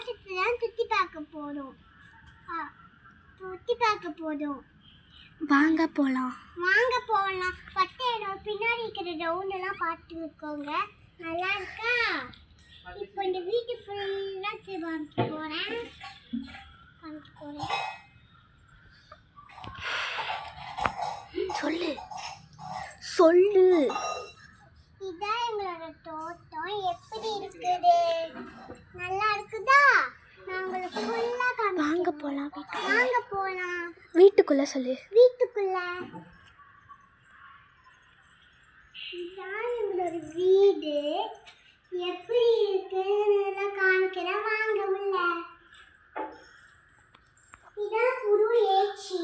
தோட்டத்தை தான் சுற்றி பார்க்க போகிறோம். சுற்றி பார்க்க போதும். வாங்க போகலாம். ஃபஸ்ட்டு என்னோட பின்னாடி இருக்கிற ரவுண்டெல்லாம் பார்த்துக்கோங்க. நல்லா இருக்கா? இப்போ இந்த வீட்டு ஃபுல்லாக பார்க்க போகிறேன். சொல்லு. இதான் எங்களோட தோட்டம். எப்படி இருக்குது? நல்லா இருக்குதா? நாங்கள் ஃபுல்லாக வாங்க போகலாம். வீட்டுக்குள்ளே சொல்லு. இதான் எங்களோட வீடு. எப்படி இருக்குன்னு காமிக்கிறேன். வாங்க உள்ள. இதான் புது ஏச்சி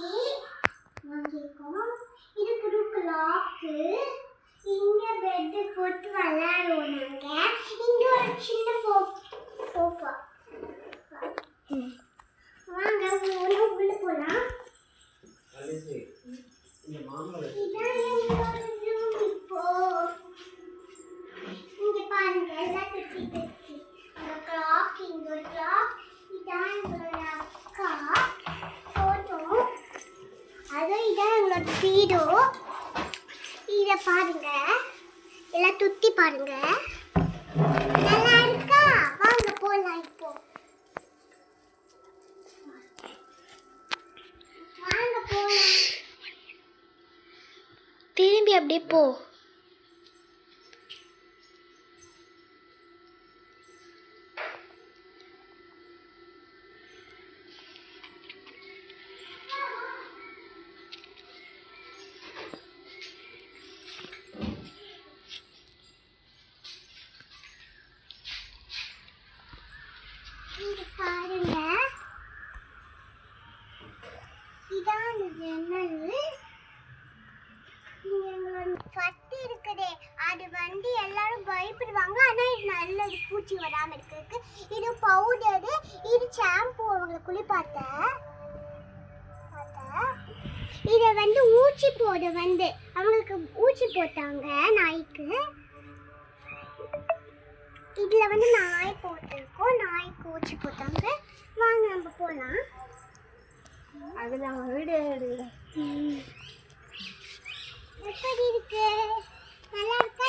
வாங்கியிருக்கோம். இது புது கிளாக்கு. இங்க பெட்டு போட்டு விளையாடுவோம் நாங்கள். இங்க ஒரு சின்ன சோஃபா. வாங்க உள்ள போலாம். இதான் எங்களோட ரூம். இப்போ இங்க பாருங்க, எல்லாம் கட்டி கிளாக். இங்க ஒரு கிளாக். இதான் எங்களோட அக்கா போட்டோ. அதுவும் இதான் எங்களோட வீடோ. இதை பாருங்க, எல்லாம் சுத்தி பாருங்க. நல்லா இருக்கா? வாங்க போலாம். இப்போ வாங்க போலாம். திரும்பி அப்படியே போ. இங்க பாருங்க, இதான் ஜன்னல். பட்டு இருக்குதே, அது வந்து எல்லாரும் பயப்படுவாங்க. ஆனால் இது நல்லது, பூச்சி வராமல் இருக்கிறதுக்கு. இது பவுடரு, இது ஷாம்பு. அவங்களை குளிப்பாத்த இதை வந்து ஊசி போட வந்து அவங்களுக்கு ஊசி போட்டாங்க நாய்க்கு. இதில் வந்து நாய் போட்டிருக்கோம். நாய்க்கு ஊசி போட்டாங்க. வாங்க நம்ம போகலாம். அதுதான் வீடு. எப்படி இருக்கு? நல்லா இருக்கா?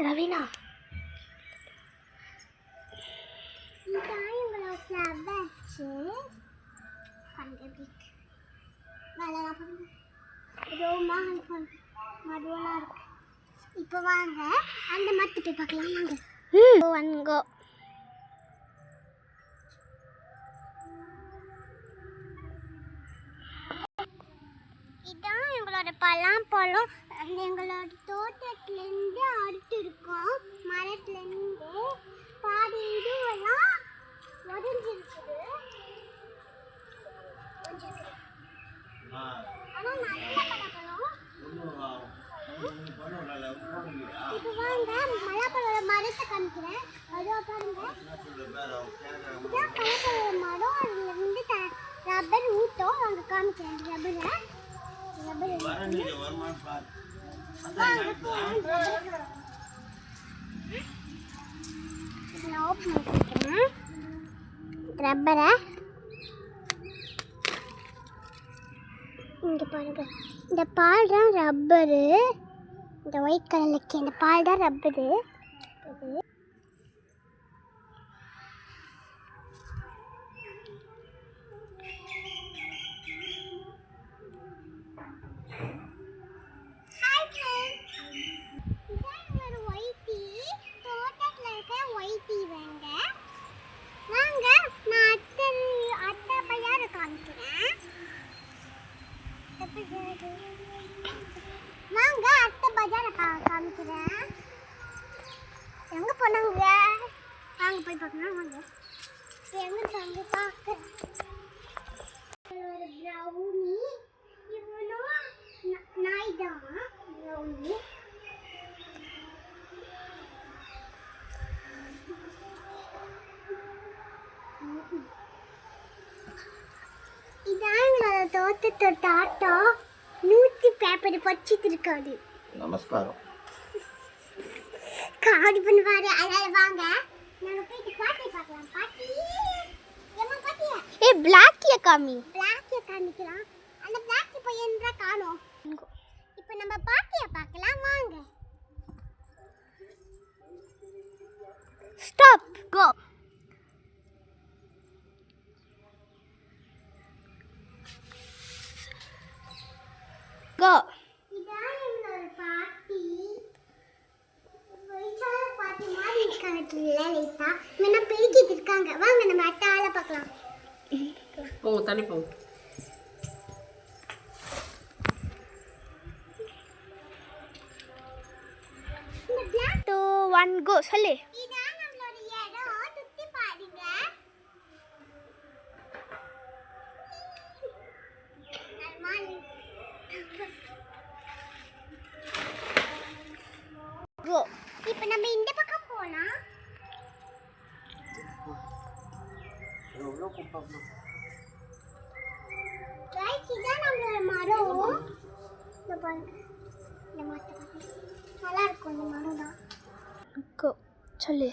ரவீனா, இதான் எங்களோட ஃப்ளவர்ஸு. வேலைலாம் பண்ணுங்க. ரோமாக மடுவெல்லாம் இருக்கு. இப்போ வாங்க அந்த மரத்தை போய் பார்க்கலாம். வாங்க. இதான் எங்களோட பலாப்பழம். எங்களோட தோட்டத்துலேருந்து அறுத்து இருக்கோம். மரத்துலேருந்து பாதி இதுவெல்லாம் உடஞ்சிருக்குது. ஆனால் நல்ல பலாப்பழம். இப்போ வாங்க மலைப்பழ மரத்தை காமிக்கிறேன். அதுவும் பாருங்க, இதான் பலாப்பழ மரம். அதில் வந்து ரப்பர் ஊட்டம். அங்கே காமிக்கிறேன். ரப்பரை இங்கே பாருங்க. இந்த பால் தான் ரப்பரு. இந்த ஒயிட் கலர்ல இந்த பால் தான் ரப்பரு. வாங்க அத்தை பஜாரை காமிக்கிறேன். எங்க போனாங்க? வாங்க போய் பார்க்கலாம். வாங்க எங்க தங்க பார்க்க. ஒரு ப்ரௌனி. இவனும் நாய் தான் ப்ரௌனி. இதான் எங்களோட தோட்டத்தோட டாட்டா. நூற்றி பேப்பர் படிச்சுட்டு இருக்காது. நமஸ்காரம். காது பண்ணுவாரு. அதனால வாங்க நாங்க போயிட்டு பாட்டி பார்க்கலாம். பாட்டி ஏமா பாட்டியா ஏய் பிளாக்கிய காமி. பிளாக்கிய காமிக்கலாம். அந்த பிளாக்கி பையன்றா காணோம். இப்போ நம்ம பாட்டியை பார்க்கலாம் வாங்க. Stop go. கோ. இதான் என்னோட பாட்டி. வயசான பாட்டி மாதிரி இருக்காங்க லைட்டா. முன்ன பெருக்கிட்டு இருக்காங்க. வாங்க நம்ம அட்டால பார்க்கலாம். போங்க தண்ணி போங்க. இந்த பிளாக் 2 1 கோ சொல்லு. இதான் நம்மளோட இடம். சுத்தி பாருங்க. நர்மாலி. கோ. இப்போ நம்ம இந்த பக்கம் போலாம். ரைட் இதான் நம்மளோட மரம். இந்த பாருங்க. இந்த மரத்தை பாருங்க. நல்லா இருக்கும் இந்த மரம் தான். கோ சொல்லு.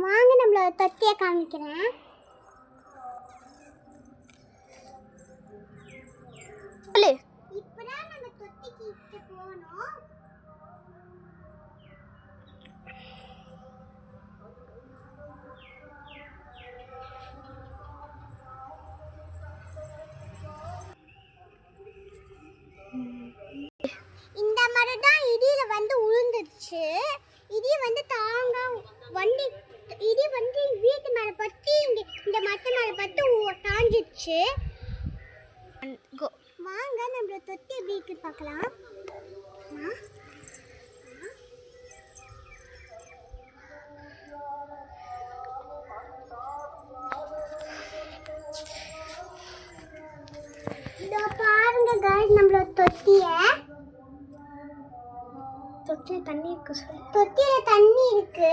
வாங்க நம்மளோட தொட்டியை காமிக்கிறேன். சொல்லு. இப்பதான் நம்ம தொட்டிக்கு கிட்ட போனோம். இந்த மரம் தான் இடியில வந்து உளுந்துருச்சு. இடி வந்து தாங்க வண்டி இடி வந்து வீட்டு மேல பட்டு இந்த மரத்து மேல பட்டு காஞ்சிடுச்சு. கோ. வாங்க நம்ம தொட்டி எப்படி இருக்கு பார்க்கலாம். இதோ பாருங்க गाइस நம்மளோட தொட்டியை. தொட்டி தண்ணி இருக்கு சொல்லு. தொட்டியில தண்ணி இருக்கு.